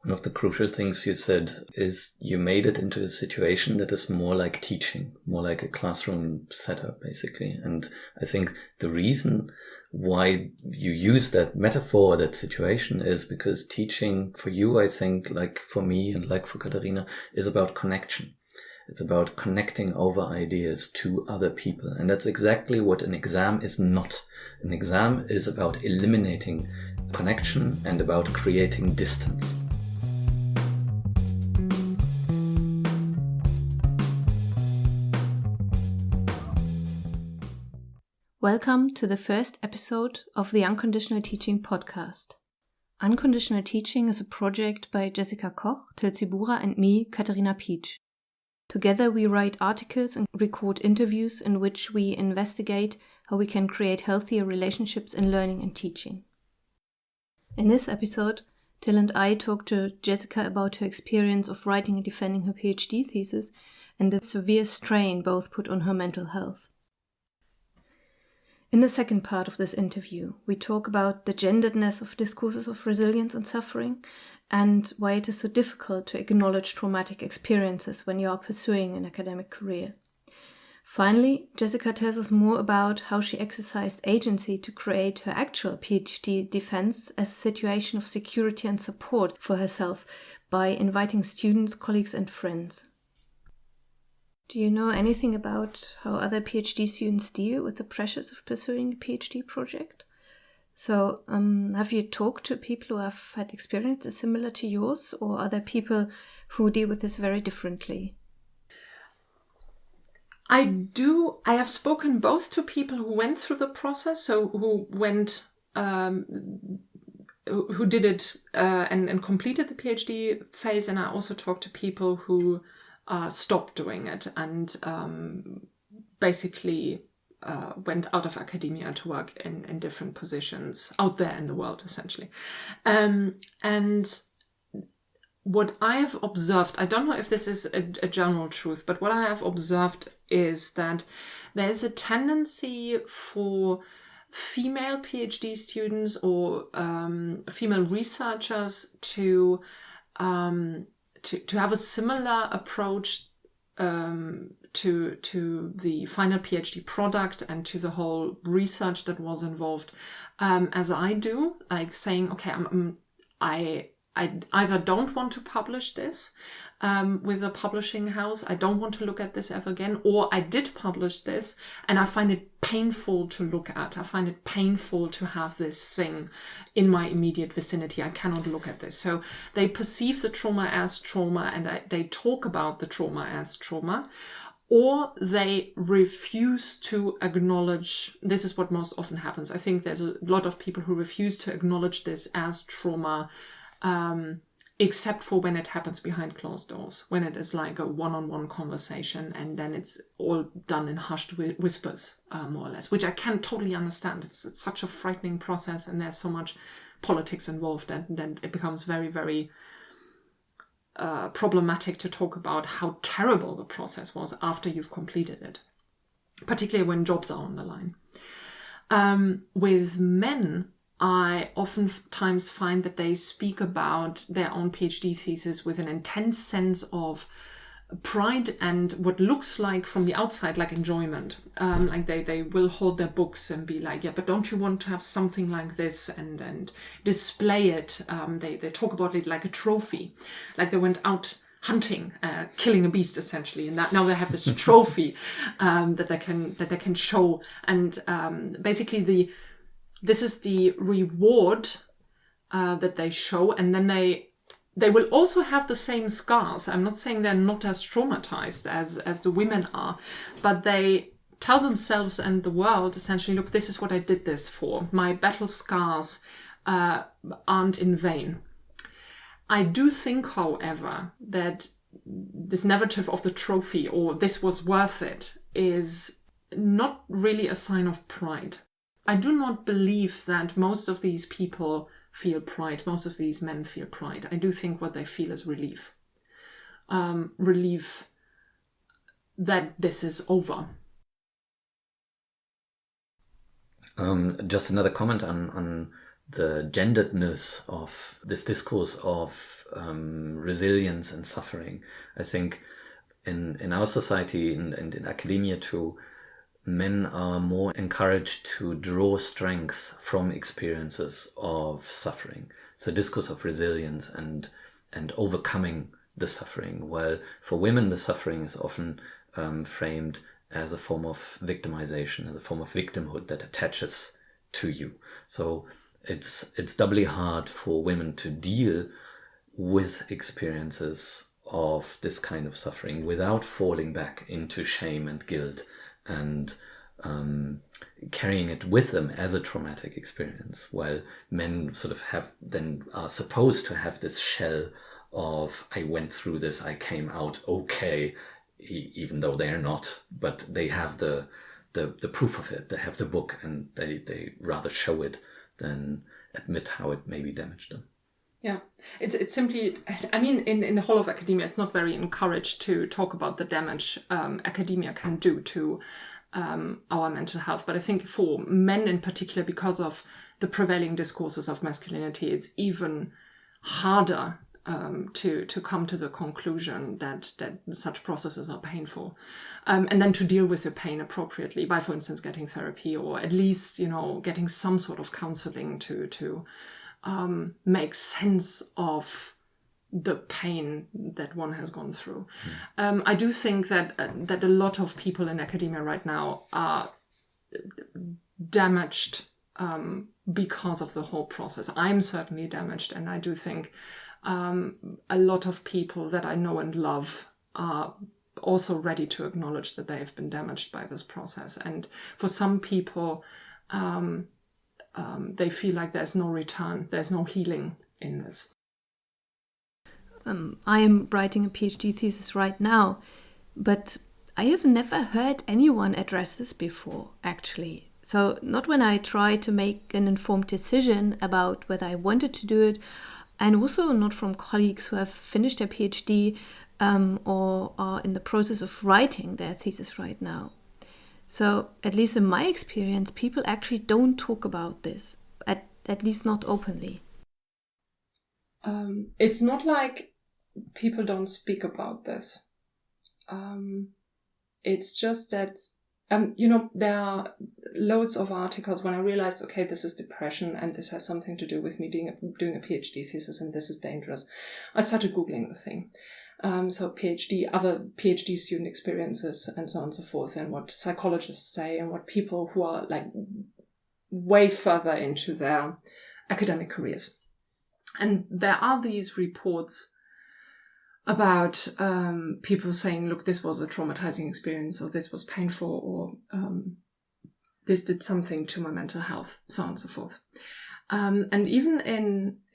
One of the crucial things you said is you made it into a situation that is more like teaching, more like a classroom setup, basically. And I think the reason why you use that metaphor, that situation, is because teaching for you, I think, like for me and like for Katharina, is about connection. It's about connecting over ideas to other people. And that's exactly what an exam is not. An exam is about eliminating connection and about creating distance. Welcome to the first episode of the Unconditional Teaching podcast. Unconditional Teaching is a project by Jessica Koch, Tyll and me, Katharina Ph.D. Together we write articles and record interviews in which we investigate how we can create healthier relationships in learning and teaching. In this episode, Tyll and I talk to Jessica about her experience of writing and defending her Ph.D. thesis and the severe strain both put on her mental health. In the second part of this interview, we talk about the genderedness of discourses of resilience and suffering and why it is so difficult to acknowledge traumatic experiences when you are pursuing an academic career. Finally, Jessica tells us more about how she exercised agency to create her actual PhD defense as a situation of security and support for herself by inviting students, colleagues, and friends. Do you know anything about how other PhD students deal with the pressures of pursuing a PhD project? So, have you talked to people who have had experiences similar to yours, or are there people who deal with this very differently? I have spoken both to people who went through the process, so who went, who did it and completed the PhD phase, and I also talked to people who stopped doing it and basically went out of academia to work in different positions out there in the world, essentially. And what I have observed, I don't know if this is a general truth, but what I have observed is that there's a tendency for female PhD students or female researchers to have a similar approach to the final PhD product and to the whole research that was involved as I do, like saying, okay, I either don't want to publish this with a publishing house, I don't want to look at this ever again, or I did publish this and I find it painful to look at. I find it painful to have this thing in my immediate vicinity. I cannot look at this. So they perceive the trauma as trauma and they talk about the trauma as trauma, or they refuse to acknowledge. This is what most often happens. I think there's a lot of people who refuse to acknowledge this as trauma, except for when it happens behind closed doors, when it is like a one-on-one conversation and then it's all done in hushed whispers, more or less, which I can totally understand. It's such a frightening process and there's so much politics involved and then it becomes very, very problematic to talk about how terrible the process was after you've completed it, particularly when jobs are on the line. With men, I oftentimes find that they speak about their own PhD thesis with an intense sense of pride and what looks like from the outside like enjoyment. Like they will hold their books and be like, yeah, but don't you want to have something like this and display it? They talk about it like a trophy, like they went out hunting, killing a beast essentially, and that now they have this trophy that they can show, and basically this is the reward that they show, and then they will also have the same scars. I'm not saying they're not as traumatized as the women are, but they tell themselves and the world essentially, look, this is what I did this for. My battle scars aren't in vain. I do think, however, that this narrative of the trophy or this was worth it is not really a sign of pride. I do not believe that most of these people feel pride. Most of these men feel pride. I do think what they feel is relief. Relief that this is over. Just another comment on the genderedness of this discourse of resilience and suffering. I think in our society and in academia too, men are more encouraged to draw strength from experiences of suffering. So discourse of resilience and overcoming the suffering, while for women the suffering is often framed as a form of victimization, as a form of victimhood that attaches to you. So it's doubly hard for women to deal with experiences of this kind of suffering without falling back into shame and guilt and carrying it with them as a traumatic experience, while men sort of are supposed to have this shell of, I went through this, I came out okay, even though they're not, but they have the proof of it, they have the book, and they rather show it than admit how it maybe damaged them. Yeah, it's simply, I mean, in the whole of academia, it's not very encouraged to talk about the damage academia can do to our mental health. But I think for men in particular, because of the prevailing discourses of masculinity, it's even harder to come to the conclusion that such processes are painful, and then to deal with the pain appropriately by, for instance, getting therapy, or at least, getting some sort of counseling to make sense of the pain that one has gone through. I do think that a lot of people in academia right now are damaged because of the whole process. I'm certainly damaged, and I do think a lot of people that I know and love are also ready to acknowledge that they have been damaged by this process. And for some people, they feel like there's no return, there's no healing in this. I am writing a PhD thesis right now, but I have never heard anyone address this before, actually. So not when I try to make an informed decision about whether I wanted to do it, and also not from colleagues who have finished their PhD or are in the process of writing their thesis right now. So at least in my experience, people actually don't talk about this, at least not openly. It's not like people don't speak about this. It's just that, there are loads of articles when I realized, okay, this is depression and this has something to do with me doing a PhD thesis and this is dangerous. I started Googling the thing. So other PhD student experiences and so on and so forth, and what psychologists say and what people who are like way further into their academic careers. And there are these reports about people saying, look, this was a traumatizing experience, or this was painful, or this did something to my mental health, so on and so forth. And even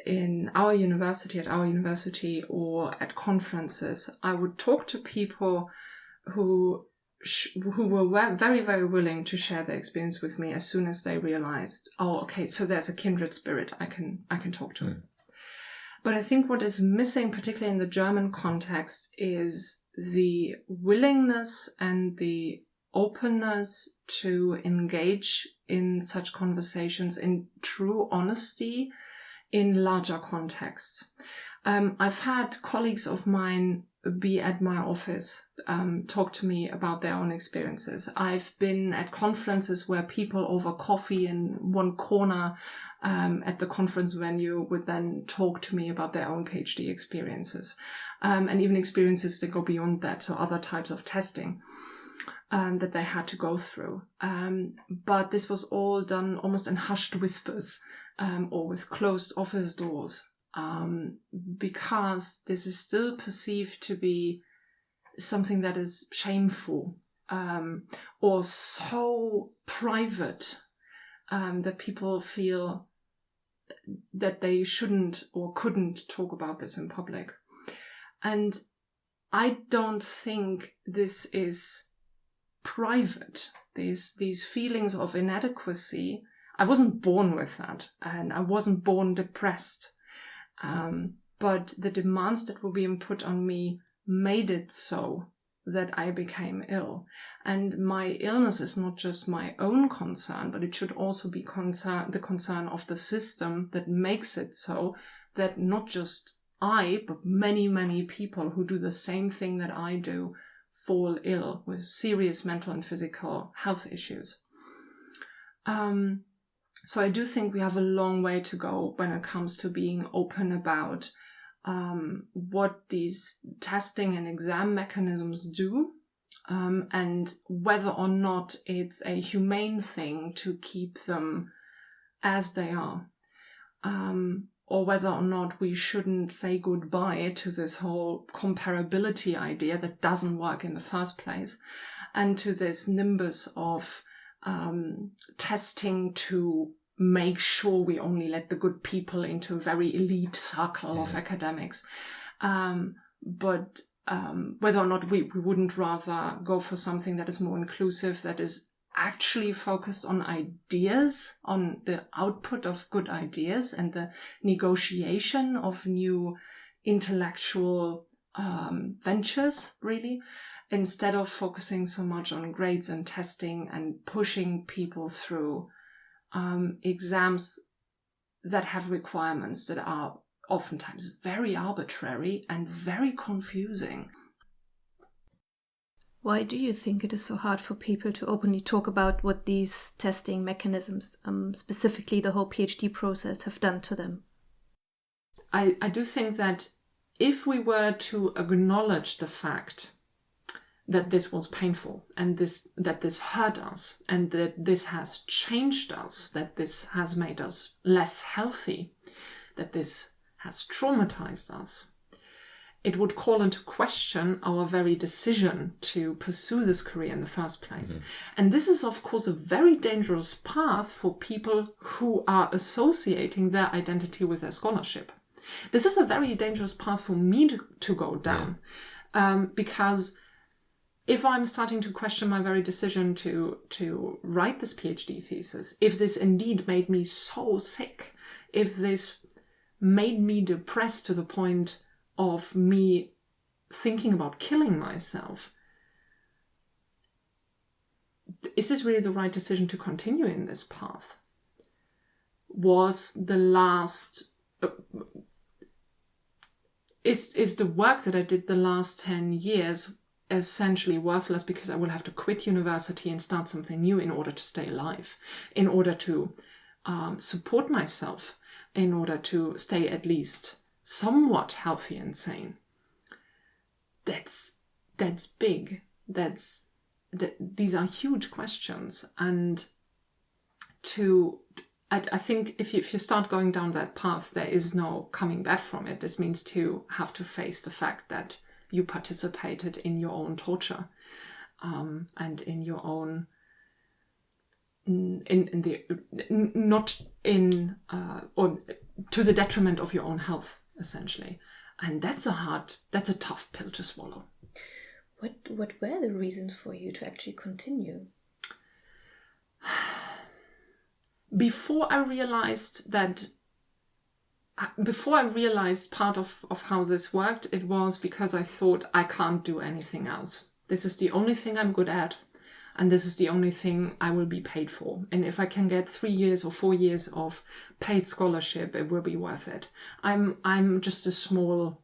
in our university, or at conferences, I would talk to people who were very, very willing to share their experience with me as soon as they realized, oh, okay, so there's a kindred spirit I can talk to. Mm. But I think what is missing, particularly in the German context, is the willingness and the openness to engage in such conversations in true honesty in larger contexts. I've had colleagues of mine be at my office, talk to me about their own experiences. I've been at conferences where people over coffee in one corner at the conference venue would then talk to me about their own PhD experiences, and even experiences that go beyond that, so other types of testing that they had to go through. But this was all done almost in hushed whispers, or with closed office doors. Because this is still perceived to be something that is shameful, or so private, that people feel that they shouldn't or couldn't talk about this in public. And I don't think this is private. These feelings of inadequacy, I wasn't born with that, and I wasn't born depressed. But the demands that were being put on me made it so that I became ill. And my illness is not just my own concern, but it should also be the concern of the system that makes it so that not just I, but many, many people who do the same thing that I do fall ill with serious mental and physical health issues. So I do think we have a long way to go when it comes to being open about what these testing and exam mechanisms do, and whether or not it's a humane thing to keep them as they are, or whether or not we shouldn't say goodbye to this whole comparability idea that doesn't work in the first place, and to this nimbus of testing to make sure we only let the good people into a very elite circle of academics. But whether or not we wouldn't rather go for something that is more inclusive, that is actually focused on ideas, on the output of good ideas and the negotiation of new intellectual ventures, really, instead of focusing so much on grades and testing and pushing people through exams that have requirements that are oftentimes very arbitrary and very confusing. Why do you think it is so hard for people to openly talk about what these testing mechanisms, specifically the whole PhD process, have done to them? I do think that if we were to acknowledge the fact that this was painful and that this hurt us and that this has changed us, that this has made us less healthy, that this has traumatized us, it would call into question our very decision to pursue this career in the first place. Mm-hmm. And this is, of course, a very dangerous path for people who are associating their identity with their scholarship. This is a very dangerous path for me to go down, because if I'm starting to question my very decision to write this PhD thesis, if this indeed made me so sick, if this made me depressed to the point of me thinking about killing myself, is this really the right decision to continue in this path? Was the last... Is the work that I did the last 10 years essentially worthless because I will have to quit university and start something new in order to stay alive, in order to support myself, in order to stay at least somewhat healthy and sane? That's big. These are huge questions. And I think if you start going down that path, there is no coming back from it. This means to have to face the fact that you participated in your own torture, and in your own, or to the detriment of your own health, essentially. And that's a tough pill to swallow. What were the reasons for you to actually continue? Before I realized part of how this worked, it was because I thought I can't do anything else. This is the only thing I'm good at, and this is the only thing I will be paid for. And if I can get 3 years or 4 years of paid scholarship, it will be worth it. I'm just a small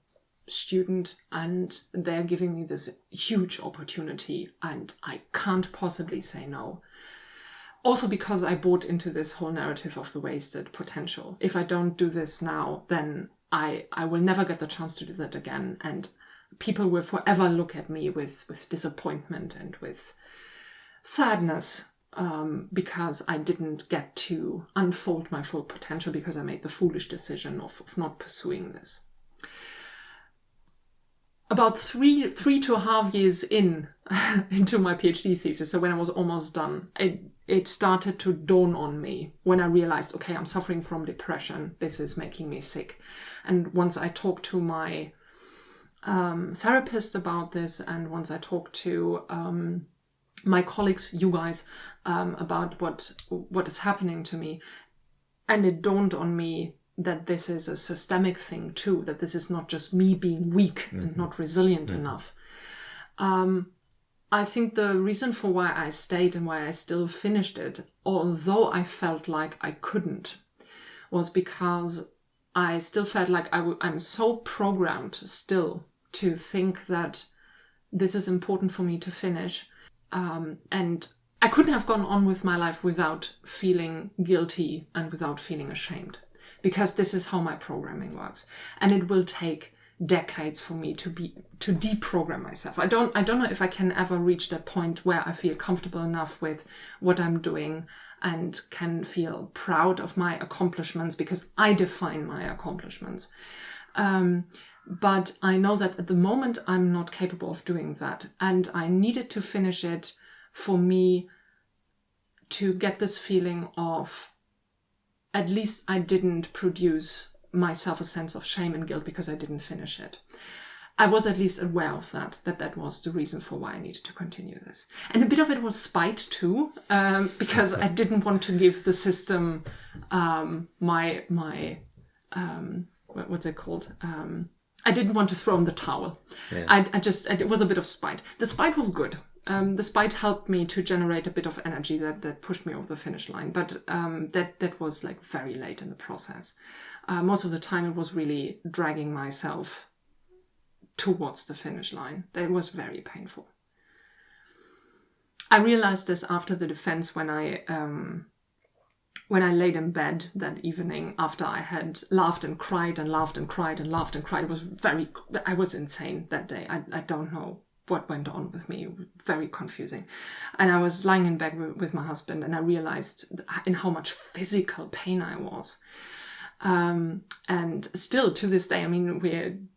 student, and they're giving me this huge opportunity, and I can't possibly say no. Also because I bought into this whole narrative of the wasted potential. If I don't do this now, then I will never get the chance to do that again. And people will forever look at me with disappointment and with sadness, because I didn't get to unfold my full potential because I made the foolish decision of not pursuing this. About 3.5 years into my PhD thesis, so when I was almost done, it started to dawn on me when I realized, okay, I'm suffering from depression. This is making me sick. And once I talked to my therapist about this, and once I talked to my colleagues, you guys, about what is happening to me, and it dawned on me that this is a systemic thing too, that this is not just me being weak and not resilient enough. I think the reason for why I stayed and why I still finished it, although I felt like I couldn't, was because I still felt like I'm so programmed still to think that this is important for me to finish. And I couldn't have gone on with my life without feeling guilty and without feeling ashamed, because this is how my programming works. And it will take decades for me to deprogram myself. I don't know if I can ever reach that point where I feel comfortable enough with what I'm doing and can feel proud of my accomplishments, because I define my accomplishments. But I know that at the moment I'm not capable of doing that. And I needed to finish it for me to get this feeling of, at least I didn't produce myself a sense of shame and guilt because I didn't finish it. I was at least aware of that was the reason for why I needed to continue this. And a bit of it was spite too, because I didn't want to give the system what's it called? I didn't want to throw in the towel. Yeah. It was a bit of spite. The spite was good. The spite helped me to generate a bit of energy that pushed me over the finish line. But that was like very late in the process. Most of the time it was really dragging myself towards the finish line. It was very painful. I realized this after the defense when I laid in bed that evening after I had laughed and cried and laughed and cried and laughed and cried. I was insane that day. I don't know what went on with me. Very confusing. And I was lying in bed with my husband, and I realized in how much physical pain I was. And still to this day, I mean,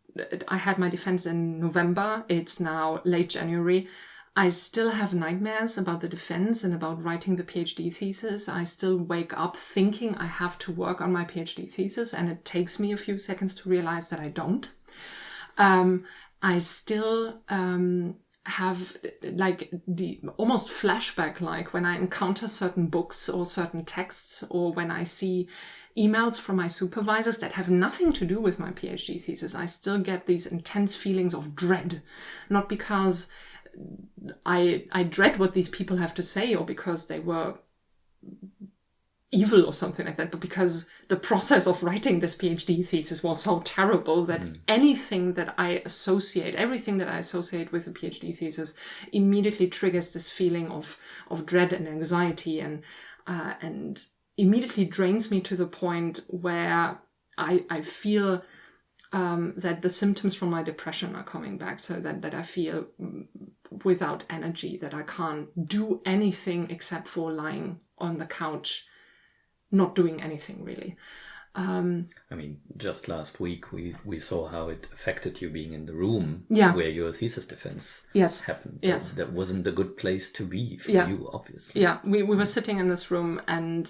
I had my defense in November. It's now late January. I still have nightmares about the defense and about writing the PhD thesis. I still wake up thinking I have to work on my PhD thesis, and it takes me a few seconds to realize that I don't. I still have like the almost flashback, like when I encounter certain books or certain texts, or when I see emails from my supervisors that have nothing to do with my PhD thesis. I still get these intense feelings of dread, not because I dread what these people have to say or because they were evil or something like that, but because the process of writing this PhD thesis was so terrible that everything that I associate with a PhD thesis immediately triggers this feeling of dread and anxiety, and immediately drains me to the point where I feel that the symptoms from my depression are coming back, so that I feel without energy, that I can't do anything except for lying on the couch, not doing anything really. I mean, just last week we saw how it affected you being in the room where your thesis defense happened. Yes. That wasn't a good place to be for you, obviously. Yeah, we were sitting in this room and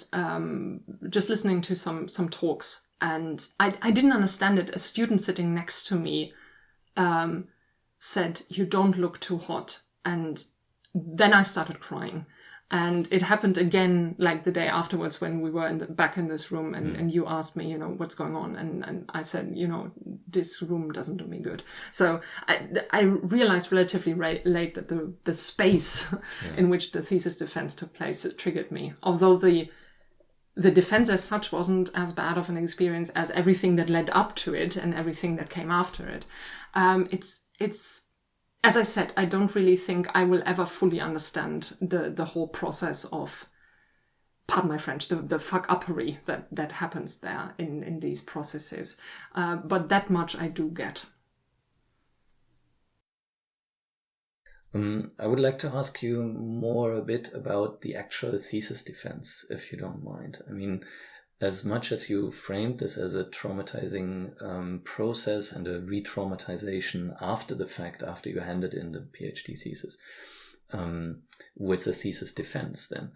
just listening to some talks, and I didn't understand it. A student sitting next to me said, "You don't look too hot." And then I started crying. And it happened again, like the day afterwards, when we were back in this room, and you asked me, what's going on, and I said, this room doesn't do me good. So I realized relatively late that the space in which the thesis defense took place triggered me. Although the defense as such wasn't as bad of an experience as everything that led up to it and everything that came after it. It's as I said, I don't really think I will ever fully understand the whole process of, pardon my French, the fuck-uppery that happens there in these processes. But that much I do get. I would like to ask you more a bit about the actual thesis defense, if you don't mind. I mean, as much as you framed this as a traumatizing process and a re-traumatization after the fact, after you handed in the PhD thesis, with the thesis defense, then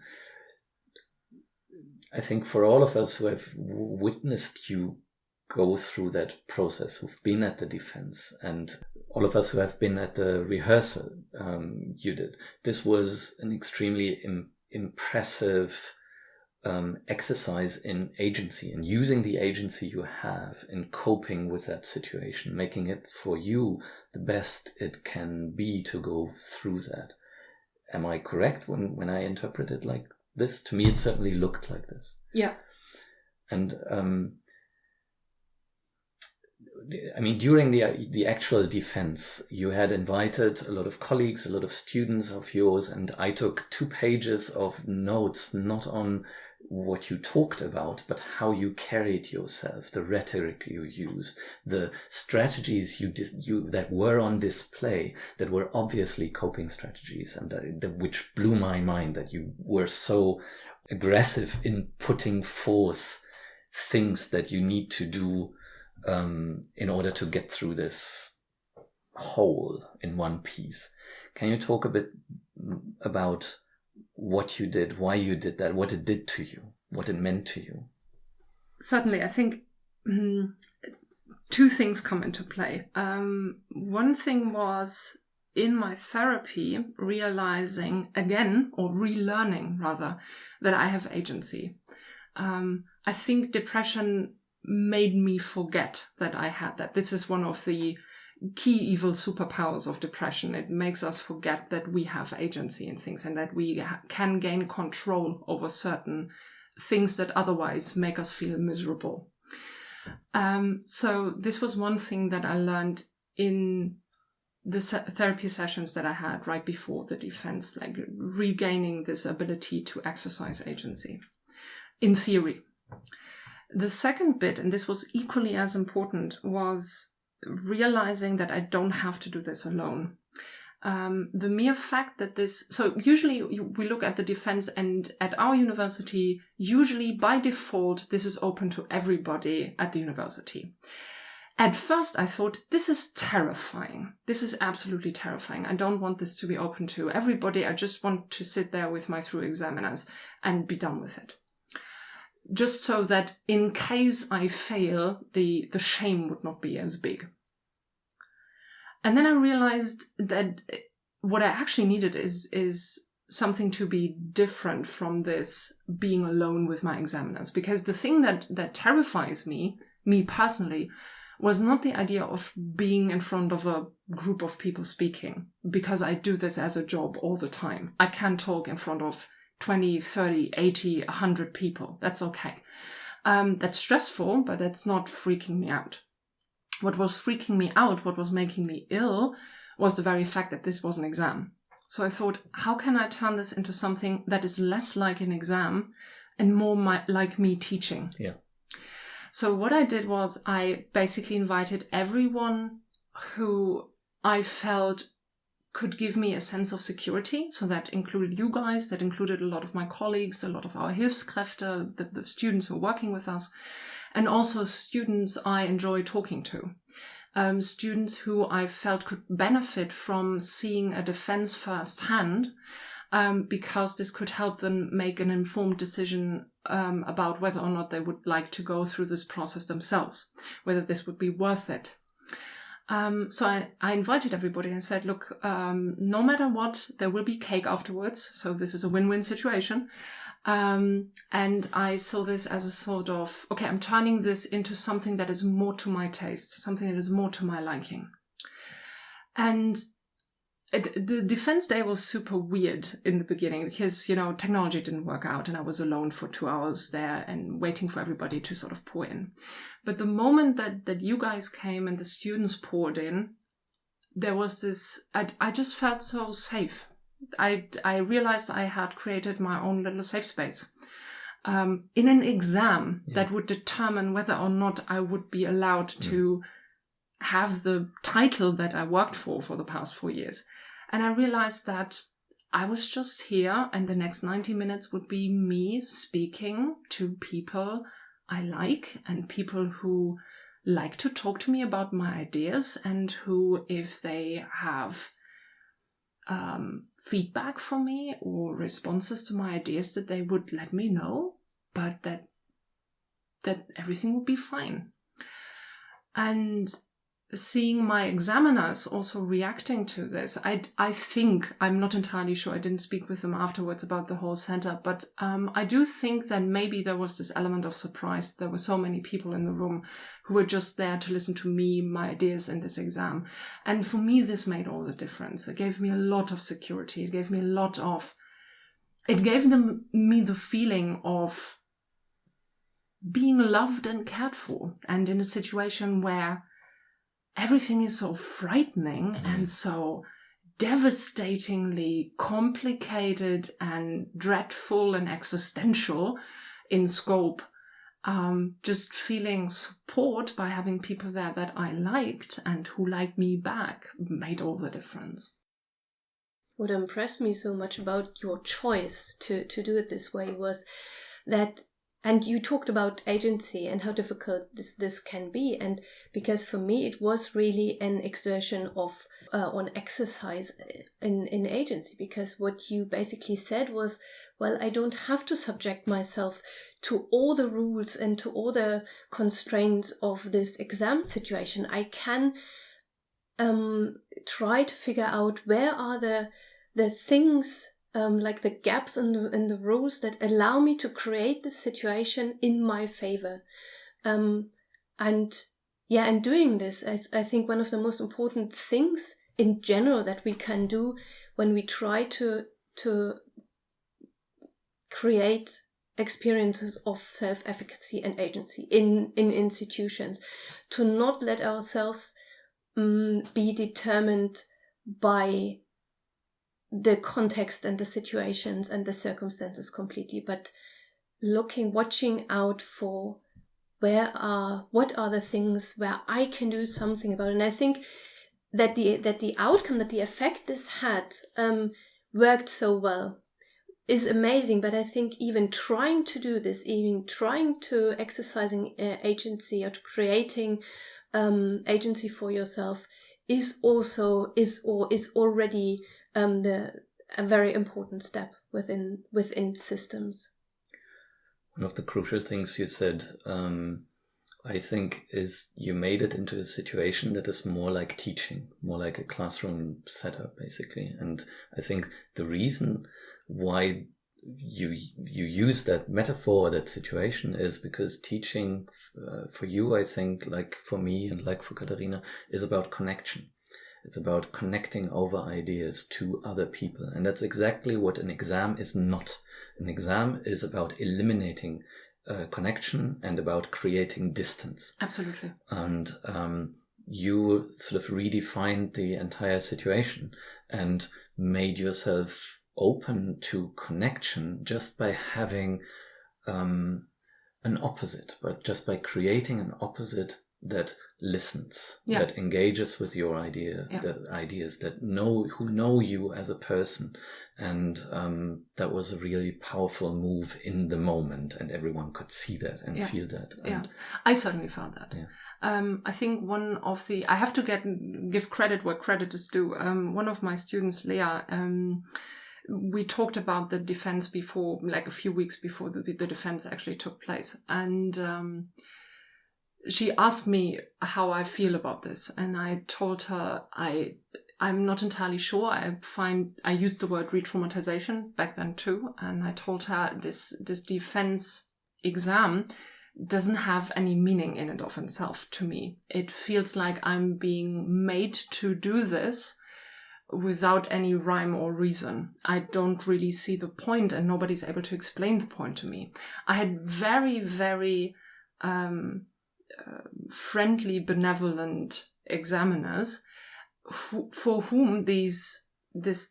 I think for all of us who have witnessed you go through that process, who've been at the defense, and all of us who have been at the rehearsal you did, this was an extremely impressive exercise in agency, and using the agency you have in coping with that situation, making it for you the best it can be to go through that. am I correct when I interpret it like this? To me, it certainly looked like this. Yeah. And I mean, during the actual defense, you had invited a lot of colleagues, a lot of students of yours, and I took 2 pages of notes, not on what you talked about, but how you carried yourself, the rhetoric you used, the strategies you that were on display, that were obviously coping strategies, and which blew my mind, that you were so aggressive in putting forth things that you need to do in order to get through this whole in one piece. Can you talk a bit about what you did, why you did that, what it did to you, what it meant to you? Certainly, I think 2 things come into play. One thing was in my therapy, realizing again, or relearning rather, that I have agency. I think depression made me forget that I had that. This is one of the key evil superpowers of depression. It makes us forget that we have agency in things and that we can gain control over certain things that otherwise make us feel miserable. So this was one thing that I learned in the therapy sessions that I had right before the defense, like regaining this ability to exercise agency in theory. The second bit, and this was equally as important, was realizing that I don't have to do this alone. The mere fact that so usually we look at the defense, and at our university, usually by default, this is open to everybody at the university. At first, I thought, this is terrifying. This is absolutely terrifying. I don't want this to be open to everybody. I just want to sit there with my through examiners and be done with it. Just so that in case I fail, the shame would not be as big. And then I realized that what I actually needed is something to be different from this being alone with my examiners. Because the thing that terrifies me personally, was not the idea of being in front of a group of people speaking, because I do this as a job all the time. I can talk in front of 20, 30, 80, 100 people. That's okay. That's stressful, but that's not freaking me out. What was freaking me out, what was making me ill, was the very fact that this was an exam. So I thought, how can I turn this into something that is less like an exam and more like me teaching? Yeah. So what I did was I basically invited everyone who I felt could give me a sense of security. So that included you guys, that included a lot of my colleagues, a lot of our Hilfskräfte, the students who are working with us, and also students I enjoy talking to. Students who I felt could benefit from seeing a defense firsthand, because this could help them make an informed decision about whether or not they would like to go through this process themselves, whether this would be worth it. So I invited everybody and said, look, no matter what, there will be cake afterwards. So this is a win-win situation. And I saw this as a sort of, okay, I'm turning this into something that is more to my taste, something that is more to my liking. And the defense day was super weird in the beginning because, technology didn't work out and I was alone for 2 hours there and waiting for everybody to sort of pour in. But the moment that you guys came and the students poured in, there was this, I just felt so safe. I realized I had created my own little safe space. In an exam that would determine whether or not I would be allowed to have the title that I worked for the past 4 years. And I realized that I was just here and the next 90 minutes would be me speaking to people I like and people who like to talk to me about my ideas and who, if they have feedback from me or responses to my ideas, that they would let me know, but that everything would be fine. And seeing my examiners also reacting to this, I think, I'm not entirely sure, I didn't speak with them afterwards about the whole center, but I do think that maybe there was this element of surprise. There were so many people in the room who were just there to listen to me, my ideas in this exam. And for me, this made all the difference. It gave me a lot of security. It gave me me the feeling of being loved and cared for, and in a situation where everything is so frightening and so devastatingly complicated and dreadful and existential in scope, just feeling support by having people there that I liked and who liked me back made all the difference. What impressed me so much about your choice to do it this way was that, and you talked about agency and how difficult this can be, and because for me it was really an exertion of on exercise in agency, because what you basically said was, well, I don't have to subject myself to all the rules and to all the constraints of this exam situation. I can try to figure out where are the things, like the gaps in the rules that allow me to create the situation in my favor. And doing this, I think one of the most important things in general that we can do when we try to create experiences of self-efficacy and agency in institutions, to not let ourselves be determined by the context and the situations and the circumstances completely, but watching out for what are the things where I can do something about it. And I think that the outcome, that the effect this had worked so well is amazing. But I think even trying to do this, even trying to exercising agency or to creating agency for yourself is already a very important step within systems. One of the crucial things you said, I think, is you made it into a situation that is more like teaching, more like a classroom setup, basically. And I think the reason why you use that metaphor, that situation, is because teaching for you, I think, like for me and like for Katharina, is about connection. It's about connecting over ideas to other people. And that's exactly what an exam is not. An exam is about eliminating connection and about creating distance. Absolutely. And you sort of redefined the entire situation and made yourself open to connection just by having an opposite, but just by creating an opposite that listens, that engages with your idea, the ideas who know you as a person. And that was a really powerful move in the moment, and everyone could see that and feel that. And I certainly found that. I think I have to give credit where credit is due. One of my students, Leah, we talked about the defense before, like a few weeks before the defense actually took place. And she asked me how I feel about this. And I told her I'm not entirely sure. I used the word re-traumatization back then too. And I told her this defense exam doesn't have any meaning in and of itself to me. It feels like I'm being made to do this without any rhyme or reason. I don't really see the point, and nobody's able to explain the point to me. I had very, very friendly, benevolent examiners for whom this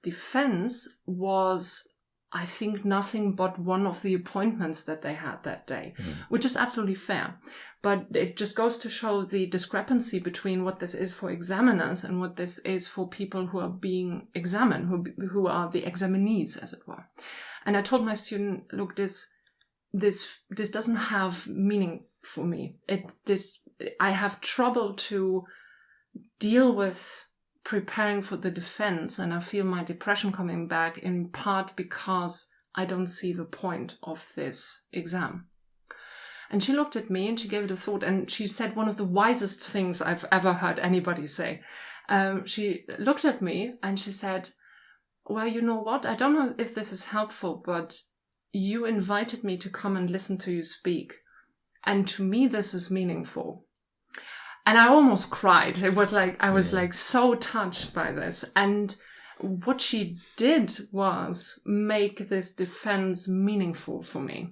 defense was, I think, nothing but one of the appointments that they had that day, which is absolutely fair. But it just goes to show the discrepancy between what this is for examiners and what this is for people who are being examined, who are the examinees, as it were. And I told my student, look, this doesn't have meaning for me. I have trouble to deal with preparing for the defense, and I feel my depression coming back in part because I don't see the point of this exam. And she looked at me and she gave it a thought, and she said one of the wisest things I've ever heard anybody say. She looked at me and she said, well, you know what? I don't know if this is helpful, but you invited me to come and listen to you speak. And to me, this is meaningful. And I almost cried. It was like, I was like so touched by this. And what she did was make this defense meaningful for me.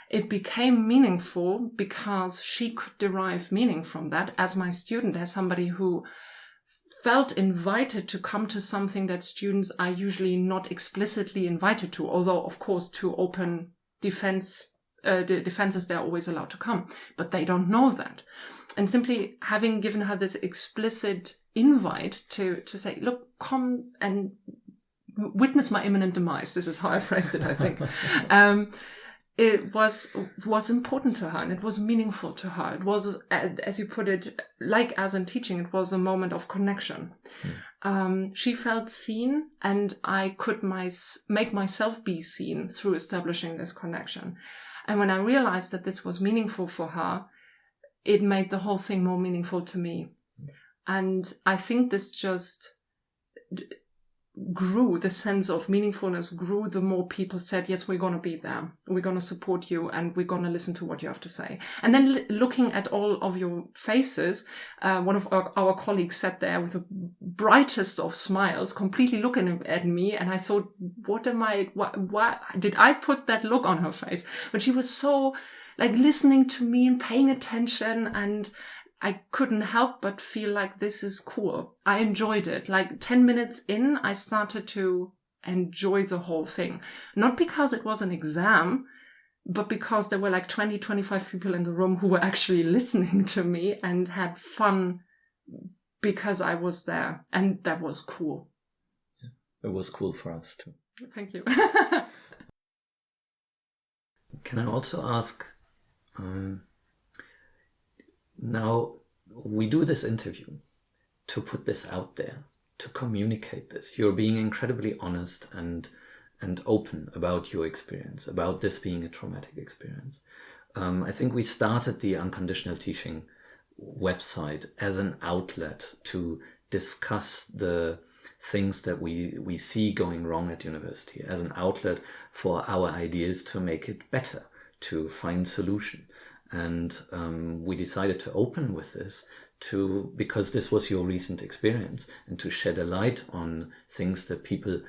It became meaningful because she could derive meaning from that as my student, as somebody who felt invited to come to something that students are usually not explicitly invited to, although, of course, to open defenses, they're always allowed to come, but they don't know that. And simply having given her this explicit invite to say, look, come and witness my imminent demise. This is how I phrased it, I think. It was important to her, and it was meaningful to her. It was, as you put it, like as in teaching, it was a moment of connection. She felt seen, and I could make myself be seen through establishing this connection. And when I realized that this was meaningful for her, it made the whole thing more meaningful to me. And I think this just grew, the sense of meaningfulness grew the more people said, yes, we're going to be there. We're going to support you, and we're going to listen to what you have to say. And then looking at all of your faces, one of our colleagues sat there with the brightest of smiles, completely looking at me. And I thought, what did I put that look on her face? But she was so like listening to me and paying attention, and I couldn't help but feel like this is cool. I enjoyed it. Like 10 minutes in, I started to enjoy the whole thing. Not because it was an exam, but because there were like 20, 25 people in the room who were actually listening to me and had fun because I was there. And that was cool. Yeah, it was cool for us too. Thank you. Can I also ask, now, we do this interview to put this out there, to communicate this. You're being incredibly honest and open about your experience, about this being a traumatic experience. I think we started the Unconditional Teaching website as an outlet to discuss the things that we see going wrong at university, as an outlet for our ideas to make it better, to find solution. And we decided to open with this because this was your recent experience, and to shed a light on things that people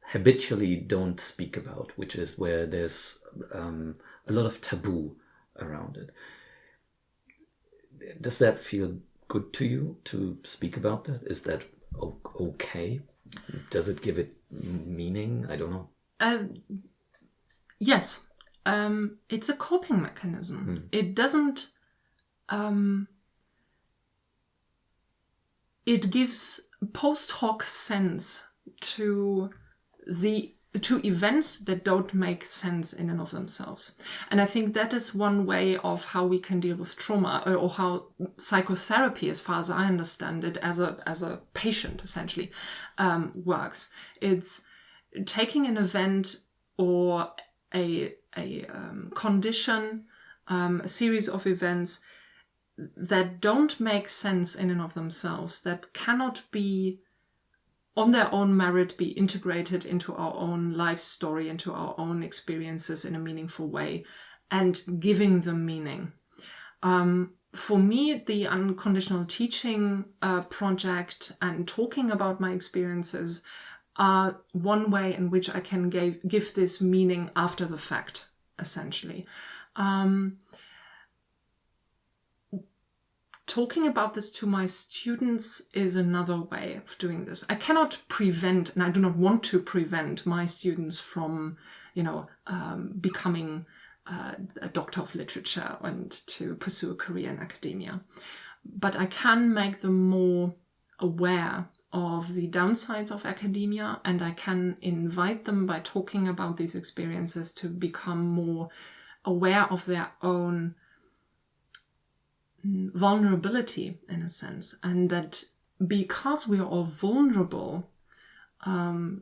habitually don't speak about, which is where there's a lot of taboo around it. Does that feel good to you to speak about that? Is that okay? Does it give it meaning? I don't know. Yes. It's a coping mechanism. It doesn't, it gives post hoc sense to events that don't make sense in and of themselves. And I think that is one way of how we can deal with trauma, or how psychotherapy, as far as I understand it, as a patient essentially, works. It's taking an event or a condition, a series of events that don't make sense in and of themselves, that cannot be on their own merit be integrated into our own life story, into our own experiences in a meaningful way, and giving them meaning. For me, the Unconditional Teaching project and talking about my experiences are one way in which I can give this meaning after the fact, essentially. Talking about this to my students is another way of doing this. I cannot prevent, and I do not want to prevent my students from, becoming a doctor of literature and to pursue a career in academia. But I can make them more aware of the downsides of academia, and I can invite them by talking about these experiences to become more aware of their own vulnerability, in a sense, and that because we are all vulnerable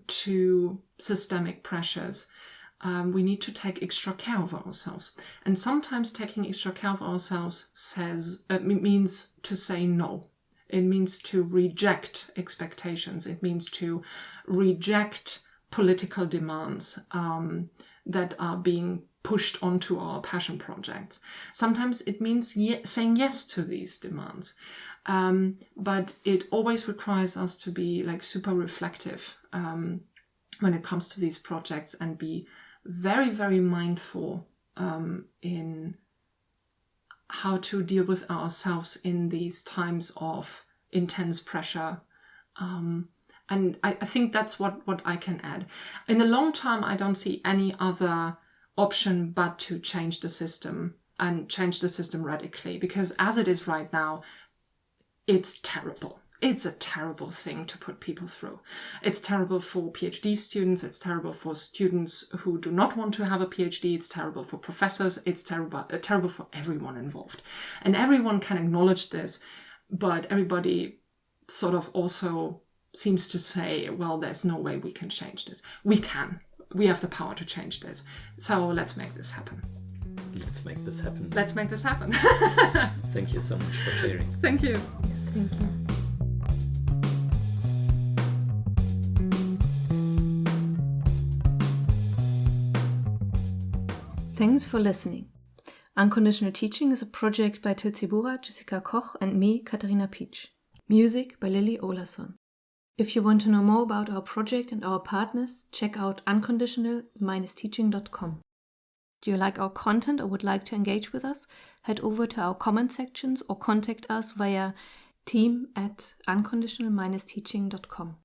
to systemic pressures, we need to take extra care of ourselves. And sometimes taking extra care of ourselves means to say no. It means to reject expectations. It means to reject political demands that are being pushed onto our passion projects. Sometimes it means saying yes to these demands. But it always requires us to be like super reflective when it comes to these projects and be very, very mindful in how to deal with ourselves in these times of intense pressure. And I think that's what I can add. In the long term, I don't see any other option but to change the system and change the system radically, because as it is right now, it's terrible. It's a terrible thing to put people through. It's terrible for PhD students. It's terrible for students who do not want to have a PhD. It's terrible for professors. It's terrible for everyone involved. And everyone can acknowledge this, but everybody sort of also seems to say, well, there's no way we can change this. We can. We have the power to change this. So let's make this happen. Let's make this happen. Let's make this happen. Thank you so much for sharing. Thank you. Thank you. Thanks for listening. Unconditional Teaching is a project by Tyll Jessica Koch, and me, Katharina Peach. Music by Lily Olason. If you want to know more about our project and our partners, check out unconditional-teaching.com. Do you like our content or would like to engage with us? Head over to our comment sections or contact us via team@unconditional-teaching.com.